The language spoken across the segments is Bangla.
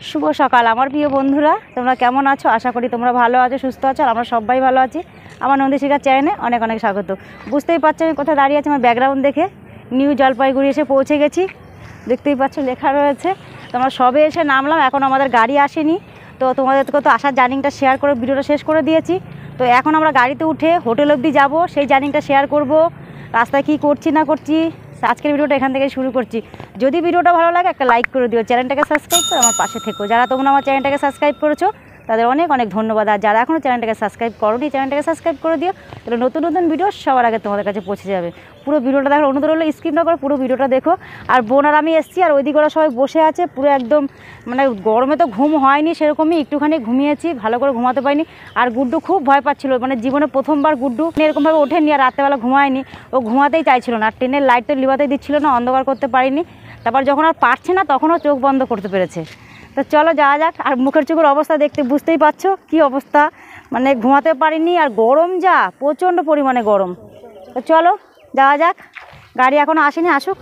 শুভ সকাল আমার প্রিয় বন্ধুরা, তোমরা কেমন আছো? আশা করি তোমরা ভালো আছো, সুস্থ আছো। আর আমরা সবাই ভালো আছি। আমার নন্দীশিখার চ্যানেলে অনেক অনেক স্বাগত। বুঝতেই পারছো আমি কোথায় দাঁড়িয়ে আছি, আমার ব্যাকগ্রাউন্ড দেখে। নিউ জলপাইগুড়ি এসে পৌঁছে গেছি, দেখতেই পাচ্ছ লেখা রয়েছে। তোমরা সবে এসে নামলাম, এখন আমাদের গাড়ি আসেনি। তো তোমাদেরকে তো আসার জার্নিটা শেয়ার করে ভিডিওটা শেষ করে দিয়েছি। তো এখন আমরা গাড়িতে উঠে হোটেল অবধি যাব, সেই জার্নিটা শেয়ার করব, রাস্তায় কী করছি না করছি। আজকের ভিডিওটা এখান থেকে শুরু করছি। যদি ভিডিওটা ভালো লাগে একটা লাইক করে দিও, চ্যানেলটাকে সাবস্ক্রাইব করে আমার পাশে থেকো। যারা তোমরা আমার চ্যানেলটাকে সাবস্ক্রাইব করেছো তাদের অনেক অনেক ধন্যবাদ। আর যারা এখনও চ্যানেলটাকে সাবস্ক্রাইব করোনি, চ্যানেলটাকে সাবস্ক্রাইব করে দিও, তাহলে নতুন নতুন ভিডিও সবার আগে তোমাদের কাছে পৌঁছে যাবে। পুরো ভিডিওটা দেখার অনুরোধ হলো, স্কিপ না করে পুরো ভিডিওটা দেখো। আর বোন আর আমি এসেছি, আর ওইদিকে ওরা সবাই বসে আছে। পুরো একদম মানে গরমে তো ঘুম হয়নি সেরকমই, একটুখানি ঘুমিয়েছি, ভালো করে ঘুমাতে পারিনি। আর গুড্ডু খুব ভয় পাচ্ছিল, মানে জীবনে প্রথমবার গুড্ডু এরকমভাবে ওঠেনি আর রাত্রেবেলা ঘুমায়নি। ও ঘুমাতেই চাইছিল না, আর ট্রেনের লাইট তো লিবাতেই দিচ্ছিল না, অন্ধকার করতে পারিনি। তারপর যখন আর পারছে না তখনও চোখ বন্ধ করতে পেরেছে। তো চলো যাওয়া যাক। আর মুখের চোখের অবস্থা দেখতে বুঝতেই পারছো কী অবস্থা, মানে ঘুমাতে পারিনি। আর গরম যা, প্রচণ্ড পরিমাণে গরম। তো চলো যাওয়া যাক, গাড়ি এখনও আসেনি, আসুক।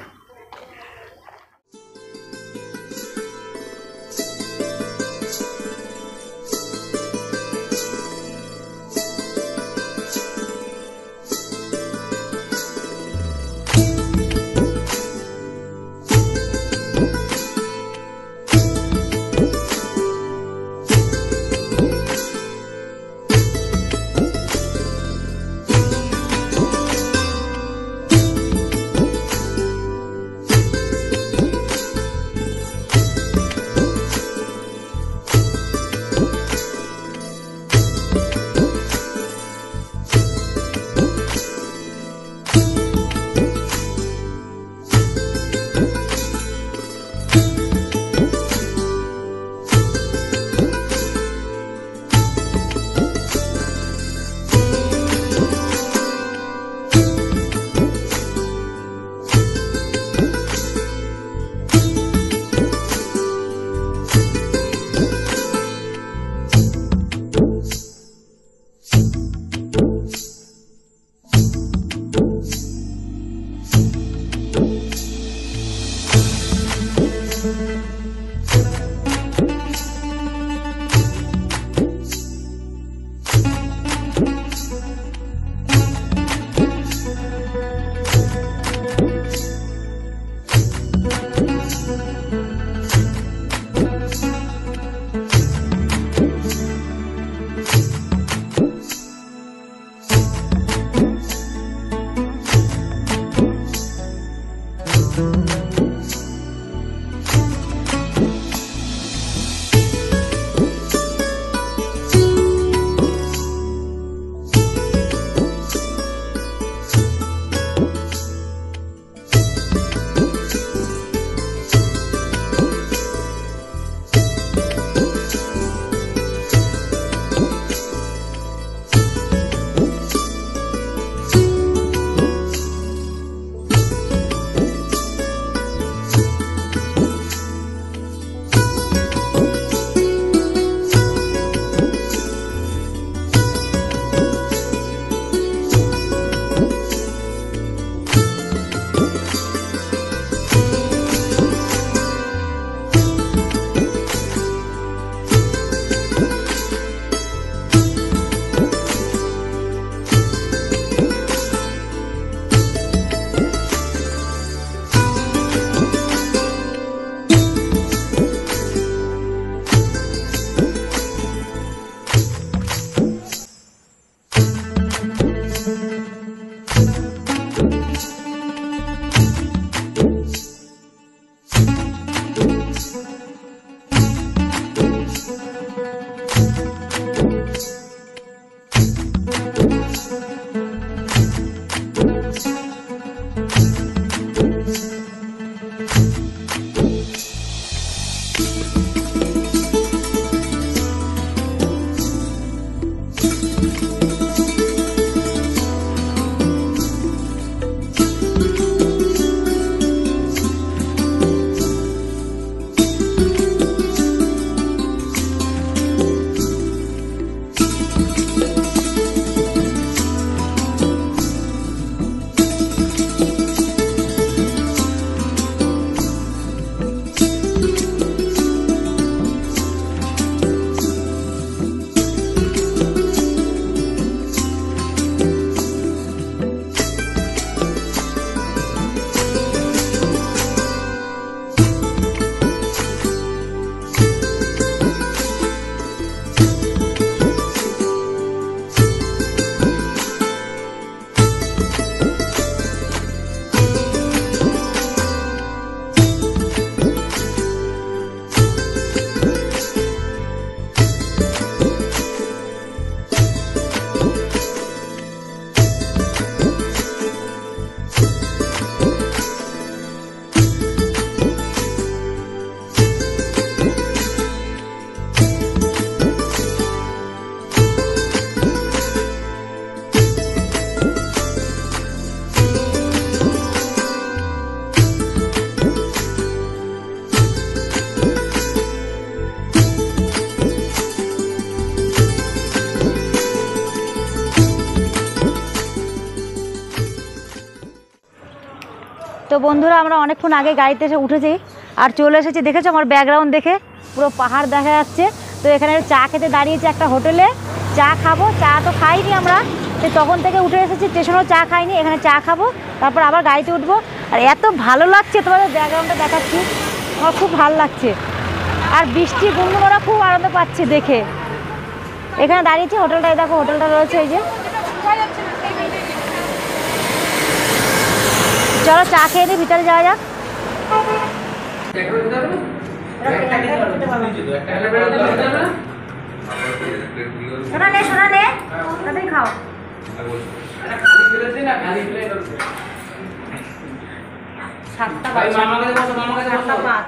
তো বন্ধুরা আমরা অনেকক্ষণ আগে গাড়িতে এসে উঠেছি আর চলে এসেছি, দেখেছো আমার ব্যাকগ্রাউন্ড দেখে পুরো পাহাড় দেখা যাচ্ছে। তো এখানে চা খেতে দাঁড়িয়েছি একটা হোটেলে, চা খাবো। চা তো খাইনি আমরা, তো তখন থেকে উঠে এসেছি, স্টেশনেও চা খাইনি, এখানে চা খাবো, তারপর আবার গাড়িতে উঠবো। আর এত ভালো লাগছে, তোমাদের ব্যাকগ্রাউন্ডটা দেখাচ্ছি, আমার খুব ভালো লাগছে। আর বৃষ্টি গুনগুনোরা খুব আনন্দ পাচ্ছে দেখে। এখানে দাঁড়িয়েছি, হোটেলটাই দেখো, হোটেলটা রয়েছে এই যে। চলো চা খেয়ে নিই, ভিতরে যাওয়া যাক। শোনা নে তাড়াতাড়ি খাও। সাতটা পাঁচ।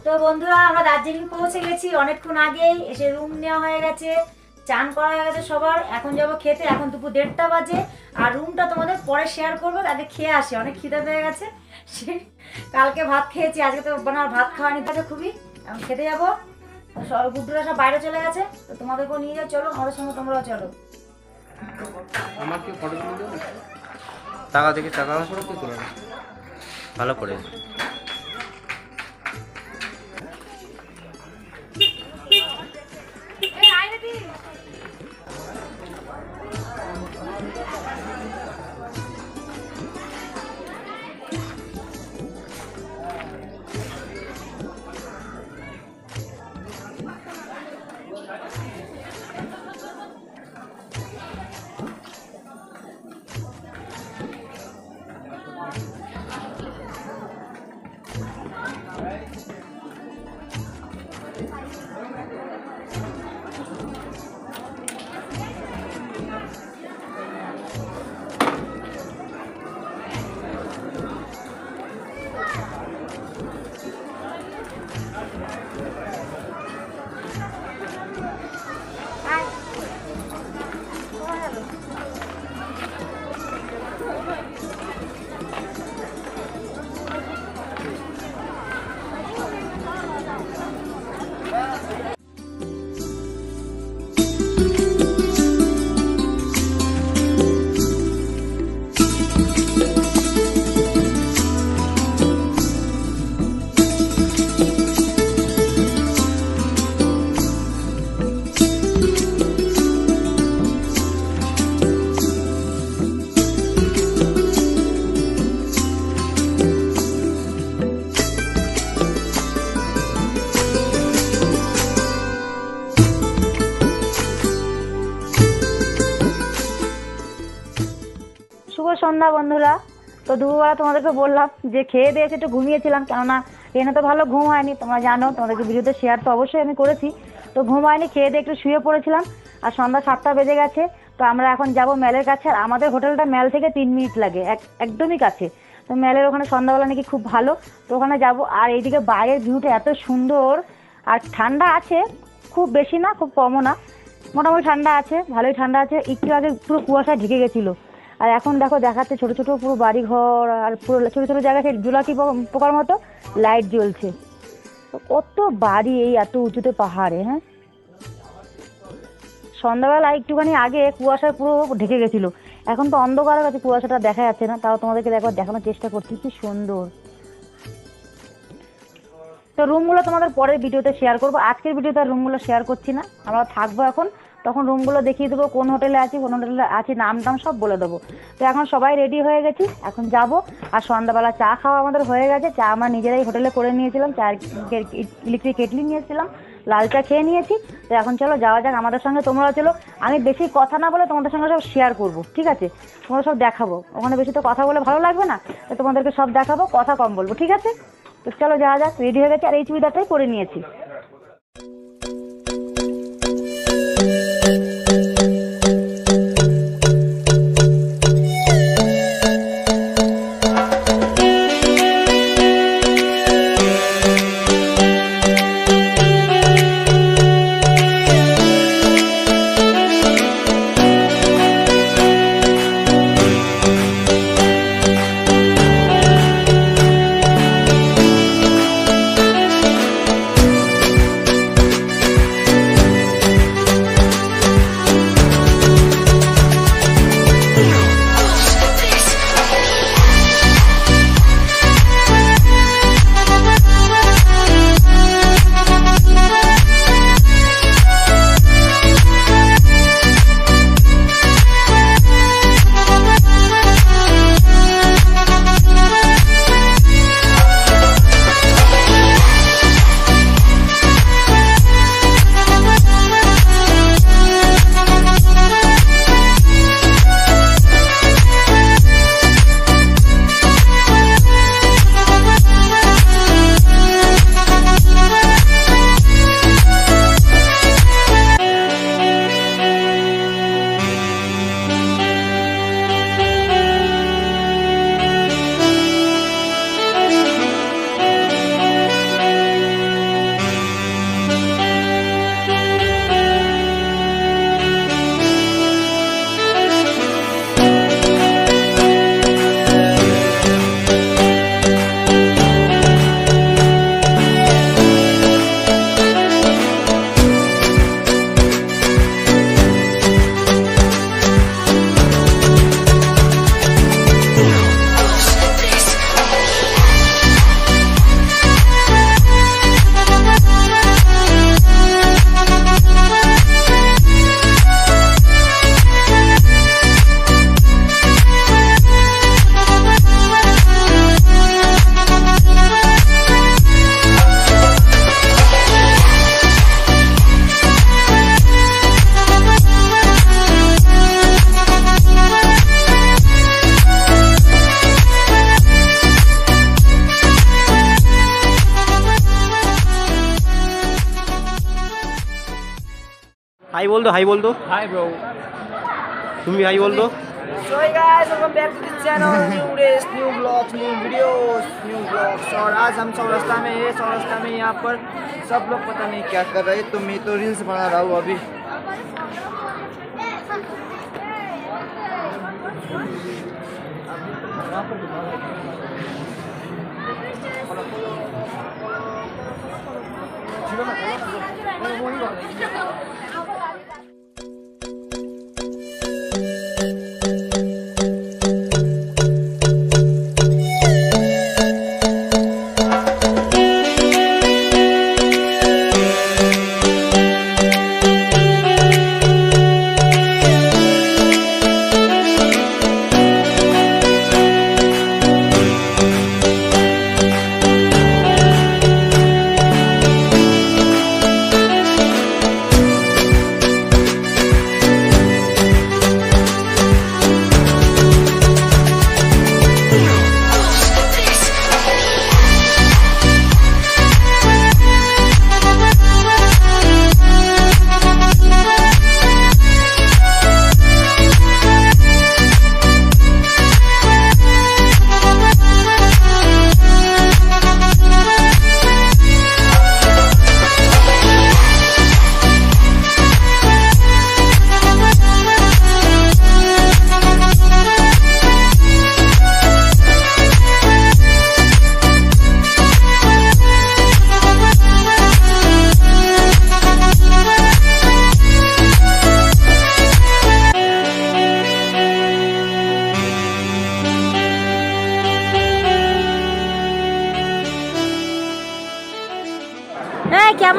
তো বন্ধুরা আমরা দার্জিলিং পৌঁছে গেছি অনেকক্ষণ আগেই, এসে রুম নেওয়া হয়ে গেছে, চান করা হয়ে গেছে সবার। এখন যাবো খেতে, এখন দুপুর 1:30 বাজে। আর রুমটা তোমাদের পরে শেয়ার করবো, আগে খেয়ে আসি, অনেক খিদে পেয়ে গেছে। কালকে ভাত খেয়েছি, আজকে তো আর ভাত খাওয়ানি থাকে খুবই। এখন খেতে যাবো, সব গুড্ডুরা সব বাইরে চলে গেছে, তো তোমাদেরকেও নিয়ে যাও, চলো আমাদের সঙ্গে তোমরাও চলো। আমাকে ফটো তুলে দেবো, টাকা দেখে টাকা করে কি করে ভালো করে। সন্ধ্যা বন্ধুরা, তো দুপুরবেলা তোমাদেরকে বললাম যে খেয়ে দিয়ে একটু ঘুমিয়েছিলাম, কেননা ট্রেনে তো ভালো ঘুম হয়নি, তোমরা জানো, তোমাদেরকে ভিডিওতে শেয়ার তো অবশ্যই আমি করেছি। তো ঘুম হয়নি, খেয়ে দিয়ে একটু শুয়ে পড়েছিলাম। আর সন্ধ্যা 7টা বেজে গেছে, তো আমরা এখন যাব ম্যালের কাছে। আর আমাদের হোটেলটা ম্যাল থেকে 3 মিনিট লাগে, একদমই কাছে। তো ম্যালের ওখানে সন্ধ্যাবেলা নাকি খুব ভালো, তো ওখানে যাব। আর এইদিকে বাইরের ভিউটা এত সুন্দর, আর ঠান্ডা আছে, খুব বেশি না খুব কমও না, মোটামুটি ঠান্ডা আছে, ভালোই ঠান্ডা আছে। একটু আগে পুরো কুয়াশায় ঢেকে গেছিলো, আর এখন দেখো দেখাচ্ছে ছোট ছোট পুরো বাড়ি ঘর, আর পুরো ছোট ছোট জায়গায় জোলাকি পোকার মতো লাইট জ্বলছে। কত বাড়ি এই এত উঁচুতে পাহাড়ে। হ্যাঁ, সন্ধ্যাবেলা একটুখানি আগে কুয়াশায় পুরো ঢেকে গেছিলো, এখন তো অন্ধকার হয়ে গেছে, কুয়াশাটা দেখা যাচ্ছে না। তাও তোমাদেরকে একবার দেখানোর চেষ্টা করছি, কি সুন্দর। তো রুমগুলো তোমাদের পরের ভিডিওতে শেয়ার করবো, আজকের ভিডিওতে আর রুমগুলো শেয়ার করছি না, আমরা থাকবো এখন, তখন রুমগুলো দেখিয়ে দেবো, কোন হোটেলে আছি কোন হোটেলে আছি নাম টাম সব বলে দেবো। তো এখন সবাই রেডি হয়ে গেছি, এখন যাব। আর সন্ধ্যাবেলা চা খাওয়া আমাদের হয়ে গেছে, চা আমরা নিজেরাই হোটেলে করে নিয়েছিলাম, চা ইলেকট্রিক কেটলি নিয়েছিলাম, লাল চা খেয়ে নিয়েছি। তো এখন চলো যাওয়া যাক, আমাদের সঙ্গে তোমরাও চলো। আমি বেশি কথা না বলে তোমাদের সঙ্গে সব শেয়ার করবো, ঠিক আছে? তোমরা সব দেখাবো, ওখানে বেশি তো কথা বলে ভালো লাগবে না, তো তোমাদেরকে সব দেখাবো, কথা কম বলবো, ঠিক আছে? তো চলো যাওয়া যাক, রেডি হয়ে গেছে, আর এই চুড়িদারটাই পরে নিয়েছি। हाई बोल दो, हाई बोल दो। Hi bro. तुम भी हाई बोल दो। So hey guys, welcome back to this channel. New days, new vlogs, new videos, new vlogs. और आज हम चौरस्ता में है, चौरस्ता में यहाँ पर सब लोग पता नहीं क्या कर रहे हैं, तो मैं तो रील्स बना रहा हूँ अभी।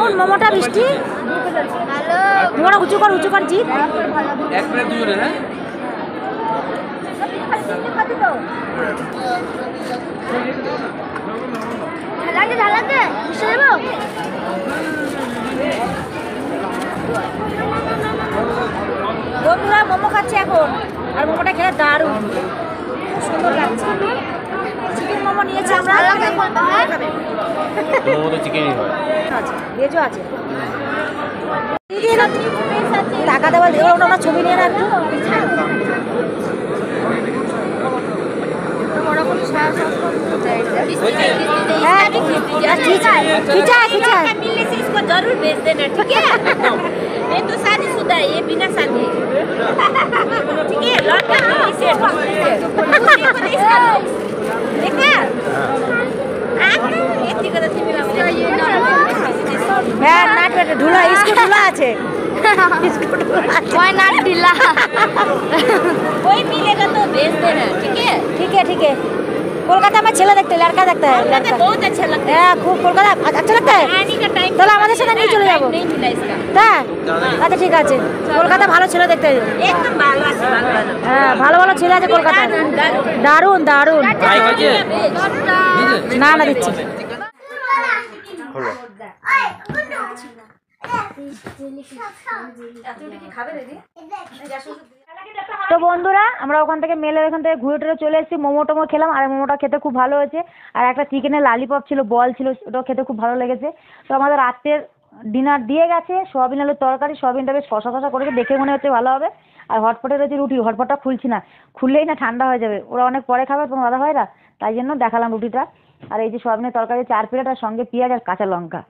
কেমন মোমোটা বৃষ্টি? মোমোটা উঁচু কর জি। এক প্লেট দুজনে হ্যাঁ বন্ধুরা মোমো খাচ্ছে এখন, আর মোমোটা খেলে দারুণ, খুব সুন্দর লাগছে। চিকেন মোমো নিয়েছি আমরা। মোমো তো চিকেনই হয়। আছে ভেজও আছে। টাকা দেওয়া ওটা ছবি নিয়ে না একটু। हाँ ठीक है, खींचा है। मिलने से इसको जरूर भेज देना, ठीक है? मैं तो शादीशुदा है, ये बिना शादी, ठीक है? लड़का से देखा? इतनी कदर से मिला হ্যাঁ নাট পেটে ঢুলা, স্কুল ঢুলা আছে। कोई नाट ढीला, कोई मिलेगा तो भेज देना, ठीक है? ठीक है। कोलकाता में ছেলে দেখতে, लड़का देखता है, लड़का बहुत अच्छा लगता है। হ্যাঁ খুব কলকাতা अच्छा लगता है। आने का टाइम তাহলে আমাদের সাথে নিয়ে চলে যাবো। नहीं मिला इसका, তাই আচ্ছা ঠিক আছে, কলকাতা ভালো ছেলে দেখতে হবে। एकदम भालो আছে, ভালো হ্যাঁ ভালো ছেলে আছে কলকাতায়, দারুণ। না দিচ্ছি। তো বন্ধুরা আমরা ওখান থেকে ঘুরে টুরে চলে এসেছি, মোমো টোমো খেলাম, আর মোমোটা খেতে খুব ভালো হয়েছে। আর একটা চিকেনের লালিপপ ছিল, বল ছিল, ওটাও খেতে খুব ভালো লেগেছে। তো আমাদের রাত্রের ডিনার দিয়ে গেছে, সোয়াবিন আলুর তরকারি, সোয়াবিনটা বেশ কষা করে দেখে মনে হচ্ছে ভালো হবে। আর হটপটে রয়েছে রুটি, হটপটটা খুলছি না, খুললেই না ঠান্ডা হয়ে যাবে, ওরা অনেক পরে খাবে তোমার দাদা ভাইরা, তাই জন্য দেখালাম রুটিটা। আর এই যে সোয়াবিনের তরকারি 4 প্লেট, আর সঙ্গে পেঁয়াজ আর কাঁচা লঙ্কা।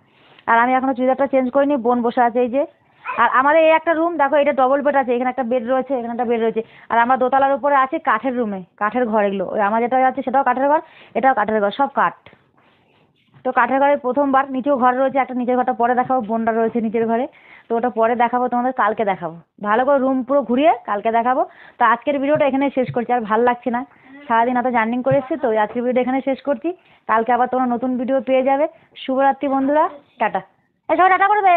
আর আমি এখনো চুড়িদারটা চেঞ্জ করিনি, বোন বসে আছে এই যে। আর আমাদের এই একটা রুম দেখো, এটা ডবল বেড আছে, এখানে একটা বেড রয়েছে, এখানে একটা বেড রয়েছে। আর আমরা দোতলার উপরে আছি কাঠের রুমে, কাঠের ঘর এগুলো। ওই আমার যেটা আছে সেটাও কাঠের ঘর, এটাও কাঠের ঘর, সব কাঠ। তো কাঠের ঘরে প্রথমবার, নিচেও ঘর রয়েছে একটা, নিচের ঘরটা পরে দেখাবো, বোনটা রয়েছে নিচের ঘরে, তো ওটা পরে দেখাবো তোমাদের, কালকে দেখাবো ভালো করে রুম পুরো ঘুরিয়ে, কালকে দেখাবো। তো আজকের ভিডিওটা এখানে শেষ করছি, আর ভালো লাগছে না, সারাদিন এত জার্নিং করে এসেছি, তো আজকের ভিডিও এখানে শেষ করছি। কালকে আবার তোমরা নতুন ভিডিও পেয়ে যাবে। শুভরাত্রি বন্ধুরা, টাটা। এই সবাই টাটা করবে।